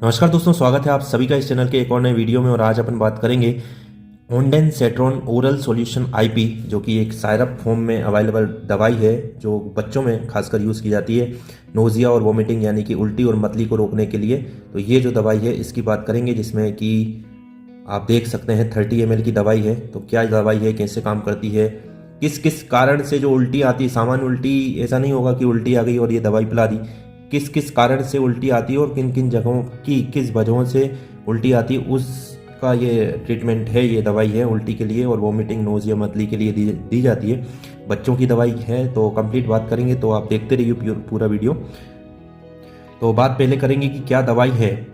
नमस्कार दोस्तों, स्वागत है आप सभी का इस चैनल के एक और नए वीडियो में। और आज अपन बात करेंगे ओंडेनसेट्रॉन ओरल सॉल्यूशन आईपी, जो कि एक सायरप फॉर्म में अवेलेबल दवाई है जो बच्चों में खासकर यूज़ की जाती है नोजिया और वोमिटिंग यानी कि उल्टी और मतली को रोकने के लिए। तो ये जो दवाई है इसकी बात करेंगे, जिसमें कि आप देख सकते हैं 30 ml की दवाई है। तो क्या दवाई है, कैसे काम करती है, किस किस कारण से जो उल्टी आती है, सामान्य उल्टी ऐसा नहीं होगा कि उल्टी आ गई और ये दवाई पिला दी, किस किस कारण से उल्टी आती है और किन किन जगहों की किस वजहों से उल्टी आती है, उसका ये ट्रीटमेंट है। ये दवाई है उल्टी के लिए और वोमिटिंग नोजिया मतली के लिए दी जाती है। बच्चों की दवाई है। तो कंप्लीट बात करेंगे, तो आप देखते रहिए पूरा वीडियो। तो बात पहले करेंगे कि क्या दवाई है।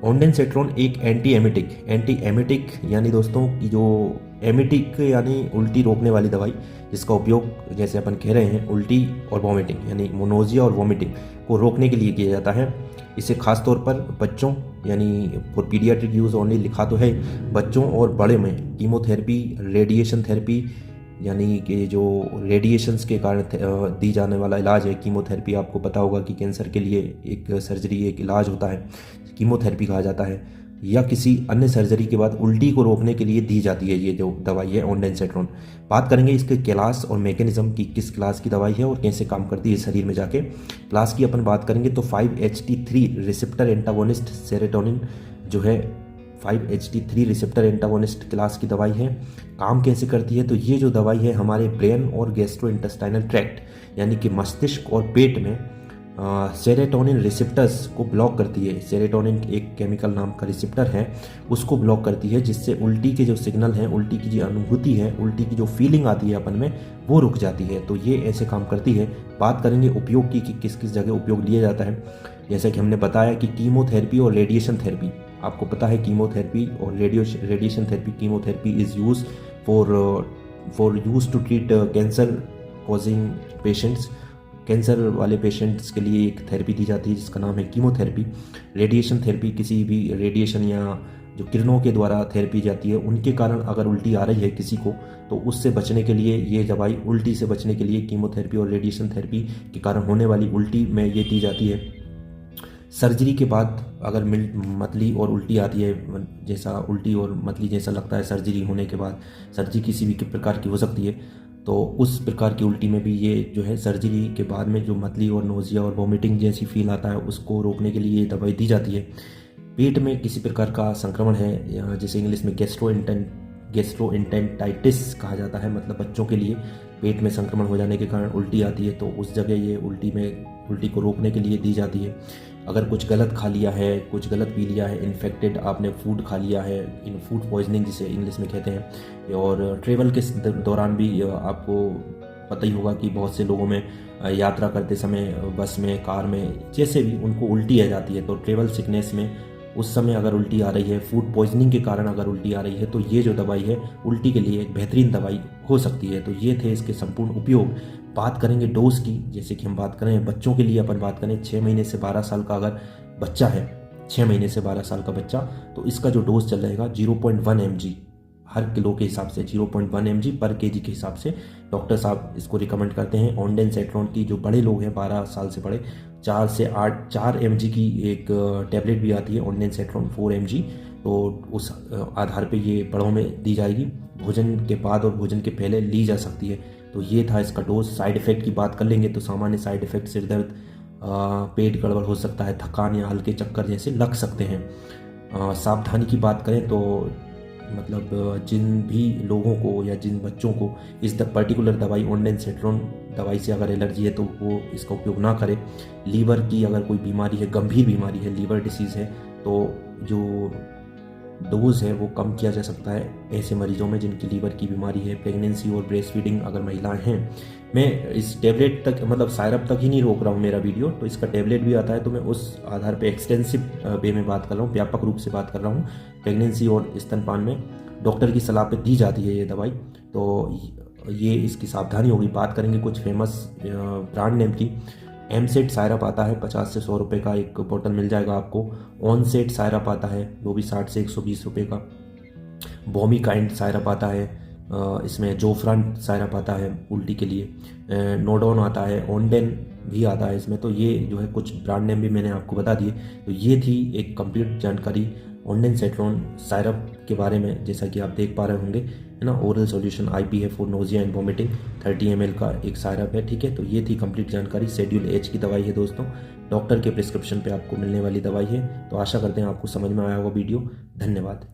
ओंडेनसेट्रॉन एक एंटी एमिटिक यानी दोस्तों की जो एमिटिक यानी उल्टी रोकने वाली दवाई, जिसका उपयोग जैसे अपन कह रहे हैं उल्टी और वॉमिटिंग यानी मोनोजिया और वॉमिटिंग को रोकने के लिए किया जाता है। इसे खास तौर पर बच्चों यानी फॉर पीडियाट्रिक यूज़ ओनली लिखा तो है, बच्चों और बड़े में कीमोथेरेपी, रेडिएशन थेरेपी यानी कि जो रेडिएशंस के कारण दी जाने वाला इलाज है। कीमोथेरेपी आपको पता होगा कि कैंसर के लिए एक सर्जरी, एक इलाज होता है, कीमोथेरेपी कहा जाता है, या किसी अन्य सर्जरी के बाद उल्टी को रोकने के लिए दी जाती है ये जो दवाई है ओंडेनसेट्रॉन। बात करेंगे इसके क्लास और मैकेनिज्म की, किस क्लास की दवाई है और कैसे काम करती है शरीर में जाके। क्लास की अपन बात करेंगे तो 5-HT3 रिसेप्टर एंटागोनिस्ट सेरोटोनिन जो है 5-HT3 रिसेप्टर एंटागोनिस्ट क्लास की दवाई है। काम कैसे करती है, तो ये जो दवाई है हमारे ब्रेन और गैस्ट्रो इंटेस्टाइनल ट्रैक्ट यानी कि मस्तिष्क और पेट में सेरोटोनिन रिसेप्टर्स को ब्लॉक करती है। सेरोटोनिन एक केमिकल नाम का रिसेप्टर है, उसको ब्लॉक करती है, जिससे उल्टी के जो सिग्नल हैं, उल्टी की जो अनुभूति है, उल्टी की जो फीलिंग आती है अपन में, वो रुक जाती है। तो ये ऐसे काम करती है। बात करेंगे उपयोग की कि किस किस जगह उपयोग लिया जाता है। जैसा कि हमने बताया कि कीमोथेरेपी और रेडिएशन थेरेपी, आपको पता है कीमोथेरेपी और radiation therapy. Chemotherapy is use for use to treat cancer causing patients. Cancer वाले पेशेंट्स के लिए एक थेरेपी दी जाती है जिसका नाम है कीमोथेरेपी। रेडिएशन थेरेपी किसी भी रेडिएशन या जो किरणों के द्वारा थेरेपी जाती है, उनके कारण अगर उल्टी आ रही है किसी को, तो उससे बचने के लिए ये दवाई, उल्टी से बचने के लिए कीमोथेरेपी और रेडिएशन थेरेपी के कारण होने वाली उल्टी में ये दी जाती है। सर्जरी के बाद अगर मतली और उल्टी आती है, जैसा उल्टी और मतली जैसा लगता है सर्जरी होने के बाद, सर्जरी किसी भी प्रकार की हो सकती है, तो उस प्रकार की उल्टी में भी ये जो है सर्जरी के बाद में जो मतली और नोजिया और वोमिटिंग जैसी फील आता है, उसको रोकने के लिए ये दवाई दी जाती है। पेट में किसी प्रकार का संक्रमण है, या जिसे इंग्लिश में गैस्ट्रोइंटेंटाइटिस कहा जाता है, मतलब बच्चों के लिए पेट में संक्रमण हो जाने के कारण उल्टी आती है, तो उस जगह ये उल्टी को रोकने के लिए दी जाती है। अगर कुछ गलत खा लिया है, कुछ गलत पी लिया है, इन्फेक्टेड आपने फूड खा लिया है, इन फूड पॉइजनिंग जिसे इंग्लिश में कहते हैं, और ट्रेवल के दौरान भी आपको पता ही होगा कि बहुत से लोगों में यात्रा करते समय बस में, कार में, जैसे भी उनको उल्टी आ जाती है। तो ट्रेवल सिकनेस में उस समय अगर उल्टी आ रही है, फूड पॉइजनिंग के कारण अगर उल्टी आ रही है, तो ये जो दवाई है उल्टी के लिए एक बेहतरीन दवाई हो सकती है। तो ये थे इसके संपूर्ण उपयोग। बात करेंगे डोज की, जैसे कि हम बात करें बच्चों के लिए, अपन बात करें 6 महीने से 12 साल का अगर बच्चा है, 6 महीने से 12 साल का बच्चा, तो इसका जो डोज चल रहेगा 0.1 mg हर किलो के हिसाब से, 0.1 mg पर केजी के हिसाब से डॉक्टर साहब इसको रिकमेंड करते हैं। ओंडेनसेट्रॉन की जो बड़े लोग हैं 12 साल से बड़े, 4 mg की एक टैबलेट भी आती है ओंडेनसेट्रॉन 4 mg, तो उस आधार पे ये बड़ों में दी जाएगी। भोजन के बाद और भोजन के पहले ली जा सकती है। तो ये था इसका डोज। साइड इफ़ेक्ट की बात कर लेंगे तो सामान्य साइड इफ़ेक्ट सिर दर्द, पेट गड़बड़ हो सकता है, थकान या हल्के चक्कर जैसे लग सकते हैं। सावधानी की बात करें तो मतलब जिन भी लोगों को या जिन बच्चों को इस पर्टिकुलर दवाई ओंडेनसेट्रॉन दवाई से अगर एलर्जी है, तो वो इसका उपयोग ना करें। लीवर की अगर कोई बीमारी है, गंभीर बीमारी है, लीवर डिसीज़ है, तो जो डोज है वो कम किया जा सकता है ऐसे मरीजों में जिनकी लीवर की बीमारी है। प्रेगनेंसी और ब्रेस्ट फीडिंग अगर महिलाएं हैं, मैं इस टेबलेट तक मतलब सायरप तक ही नहीं रोक रहा हूँ मेरा वीडियो, तो इसका टेबलेट भी आता है, तो मैं उस आधार पे एक्सटेंसिव वे में बात कर रहा हूँ, व्यापक रूप से बात कर रहा हूँ। प्रेगनेंसी और स्तनपान में डॉक्टर की सलाह पे दी जाती है ये दवाई, तो ये इसकी सावधानी होगी। बात करेंगे कुछ फेमस ब्रांड नेम की। एमसेट सायरप आता है, 50 से 100 रुपये का एक बोतल मिल जाएगा आपको। ऑनसेट सायरप आता है, वो भी 60 से 120 रुपये का। बॉमी काइंड सायरप आता है, इसमें जोफ्रान सायरप आता है उल्टी के लिए। नोडोन आता है, ओंडेन भी आता है इसमें। तो ये जो है कुछ ब्रांड नेम भी मैंने आपको बता दिए। तो ये थी एक कंप्लीट जानकारी ऑन्डेंसेट्रॉन सायरप के बारे में, जैसा कि आप देख पा रहे होंगे, है ना। ओरल सॉल्यूशन आईपी है for nausea and vomiting, 30 ml का एक सायरप है, ठीक है। तो ये थी कंप्लीट जानकारी। शेड्यूल एच की दवाई है दोस्तों, डॉक्टर के प्रिस्क्रिप्शन पे आपको मिलने वाली दवाई है। तो आशा करते हैं आपको समझ में आया होगा वीडियो। धन्यवाद।